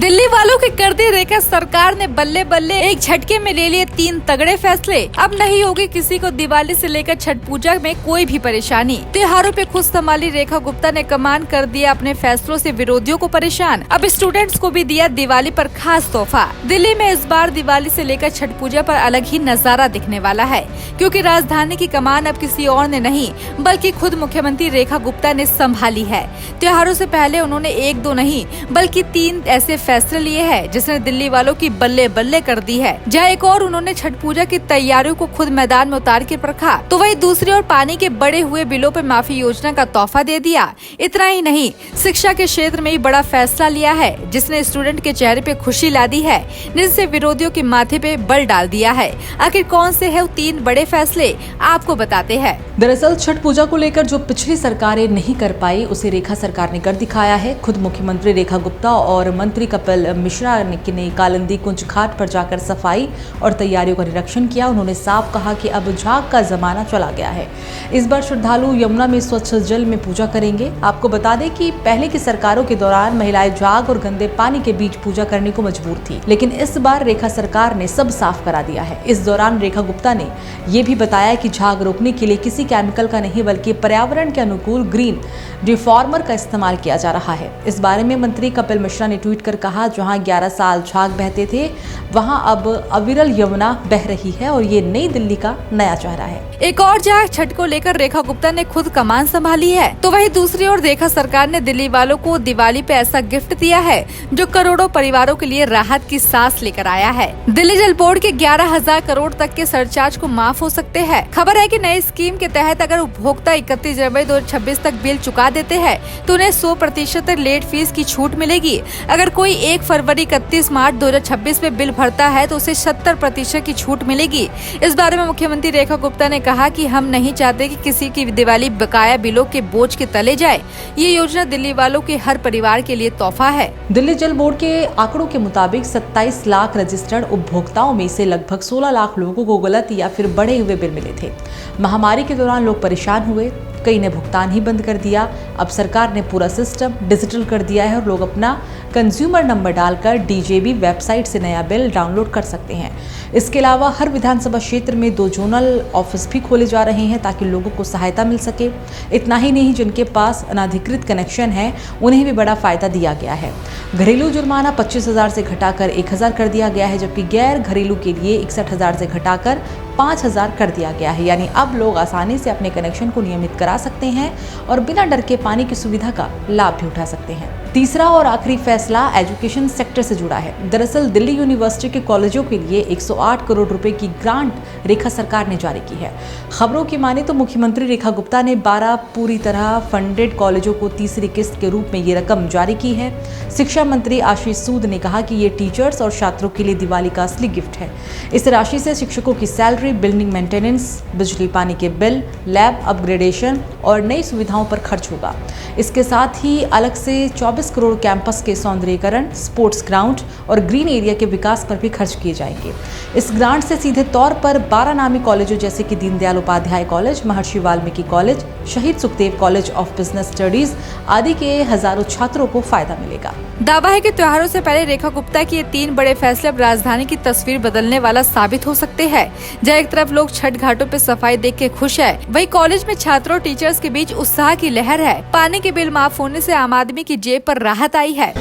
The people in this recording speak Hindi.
दिल्ली वालों की कर दी रेखा सरकार ने बल्ले बल्ले एक झटके में ले लिए 3 तगड़े फैसले। अब नहीं होगी किसी को दिवाली से लेकर छठ पूजा में कोई भी परेशानी। त्योहारों पे खुद संभाली रेखा गुप्ता ने कमान कर दिया अपने फैसलों से विरोधियों को परेशान। अब स्टूडेंट्स को भी दिया दिवाली पर खास तोहफा। दिल्ली में इस बार दिवाली से लेकर छठ पूजा पर अलग ही नजारा दिखने वाला है, क्योंकि राजधानी की कमान अब किसी और ने नहीं बल्कि खुद मुख्यमंत्री रेखा गुप्ता ने संभाली है। त्योहारों से पहले उन्होंने 1-2 नहीं बल्कि 3 ऐसे फैसले लिए हैं जिसने दिल्ली वालों की बल्ले बल्ले कर दी है। जहाँ एक और उन्होंने छठ पूजा की तैयारियों को खुद मैदान में उतार के रखा, तो वही दूसरी ओर पानी के बढ़े हुए बिलों पर माफी योजना का तोहफा दे दिया। इतना ही नहीं, शिक्षा के क्षेत्र में भी बड़ा फैसला लिया है जिसने स्टूडेंट के चेहरे पे खुशी ला दी है, जिससे विरोधियों के माथे पे बल डाल दिया है। आखिर कौन से है वो 3 बड़े फैसले, आपको बताते हैं। दरअसल छठ पूजा को लेकर जो पिछली सरकारें नहीं कर पाई उसे रेखा सरकार ने कर दिखाया है। खुद मुख्यमंत्री रेखा गुप्ता और मंत्री कपिल मिश्रा ने कालिंदी कुंज घाट पर जाकर सफाई और तैयारियों का निरीक्षण किया। उन्होंने साफ कहा कि अब झाग का जमाना चला गया है। इस बार श्रद्धालु यमुना में स्वच्छ जल में पूजा करेंगे। आपको बता दें कि पहले की सरकारों के दौरान महिलाएं झाग और गंदे पानी के बीच पूजा करने को मजबूर थी, लेकिन इस बार रेखा सरकार ने सब साफ करा दिया है। इस दौरान रेखा गुप्ता ने ये भी बताया कि झाग रोकने के लिए किसी केमिकल का नहीं बल्कि पर्यावरण के अनुकूल ग्रीन डिफॉर्मर का इस्तेमाल किया जा रहा है। इस बारे में मंत्री कपिल मिश्रा ने ट्वीट कर कहा, जहां 11 साल झाग बहते थे वहां अब अविरल यमुना बह रही है और ये नई दिल्ली का नया चेहरा है। एक और जहाँ छठ को लेकर रेखा गुप्ता ने खुद कमान संभाली है, तो वही दूसरी ओर रेखा सरकार ने दिल्ली वालों को दिवाली पे ऐसा गिफ्ट दिया है जो करोड़ों परिवारों के लिए राहत की सांस लेकर आया है। दिल्ली जल बोर्ड के 11,000 करोड़ तक के सरचार्ज को माफ हो सकते हैं। खबर है कि नई स्कीम के तहत अगर उपभोक्ता 31 जनवरी 2026 तक बिल चुका देते हैं तो उन्हें 100% लेट फीस की छूट मिलेगी। अगर कोई 1 फरवरी 31 मार्च 2026 में बिल भरता है तो उसे 70% की छूट मिलेगी। इस बारे में मुख्यमंत्री रेखा गुप्ता ने कहा कि हम नहीं चाहते कि किसी की दिवाली बकाया बिलों के बोझ के तले जाए। ये योजना दिल्ली वालों के हर परिवार के लिए तोहफा है। दिल्ली जल बोर्ड के आंकड़ों के मुताबिक 27 लाख रजिस्टर्ड उपभोक्ताओं में से लगभग 16 लाख लोगों को गलत या फिर बढ़े हुए बिल मिले थे। महामारी के दौरान लोग परेशान हुए, कई ने भुगतान ही बंद कर दिया। अब सरकार ने पूरा सिस्टम डिजिटल कर दिया है और लोग अपना कंज्यूमर नंबर डालकर डीजेबी वेबसाइट से नया बिल डाउनलोड कर सकते हैं। इसके अलावा हर विधानसभा क्षेत्र में 2 जोनल ऑफिस भी खोले जा रहे हैं ताकि लोगों को सहायता मिल सके। इतना ही नहीं, जिनके पास अनाधिकृत कनेक्शन है उन्हें भी बड़ा फायदा दिया गया है। घरेलू जुर्माना 25,000 से घटाकर 1,000 कर दिया गया है, जबकि गैर घरेलू के लिए 61,000 से घटाकर 5,000 कर दिया गया है। यानी अब लोग आसानी से अपने कनेक्शन को नियमित करा सकते हैं और बिना डर के पानी की सुविधा का लाभ भी उठा सकते हैं। तीसरा और आखिरी फैसला एजुकेशन सेक्टर से जुड़ा है। दरअसल दिल्ली यूनिवर्सिटी के कॉलेजों के लिए 108 करोड़ रुपए की ग्रांट रेखा सरकार ने जारी की है। खबरों की माने तो मुख्यमंत्री रेखा गुप्ता ने 12 पूरी तरह फंडेड कॉलेजों को तीसरी किस्त के रूप में ये रकम जारी की है। शिक्षा मंत्री आशीष सूद ने कहा कि ये टीचर्स और छात्रों के लिए दिवाली का असली गिफ्ट है। इस राशि से शिक्षकों की सैलरी, बिल्डिंग मेंटेनेंस, बिजली पानी के बिल, लैब अपग्रेडेशन और नई सुविधाओं पर खर्च होगा। इसके साथ ही अलग से 24 करोड़ कैंपस के सौंदर्यीकरण, स्पोर्ट्स ग्राउंड और ग्रीन एरिया के विकास पर भी खर्च किए जाएंगे। इस ग्रांट से सीधे तौर पर 12 नामी कॉलेजों जैसे कि दीनदयाल उपाध्याय कॉलेज, महर्षि वाल्मीकि कॉलेज, शहीद Sukhdev college of business studies आदि के हजारों छात्रों को फायदा मिलेगा। दावा है कि त्योहारों से पहले रेखा गुप्ता के ये 3 बड़े फैसले अब राजधानी की तस्वीर बदलने वाला साबित हो सकते हैं। जहाँ एक तरफ लोग छठ घाटों पे सफाई देख के खुश है, वही कॉलेज में छात्रों और टीचर्स के बीच उत्साह की लहर है। पानी के बिल माफ होने से आम आदमी की जेब पर राहत आई है।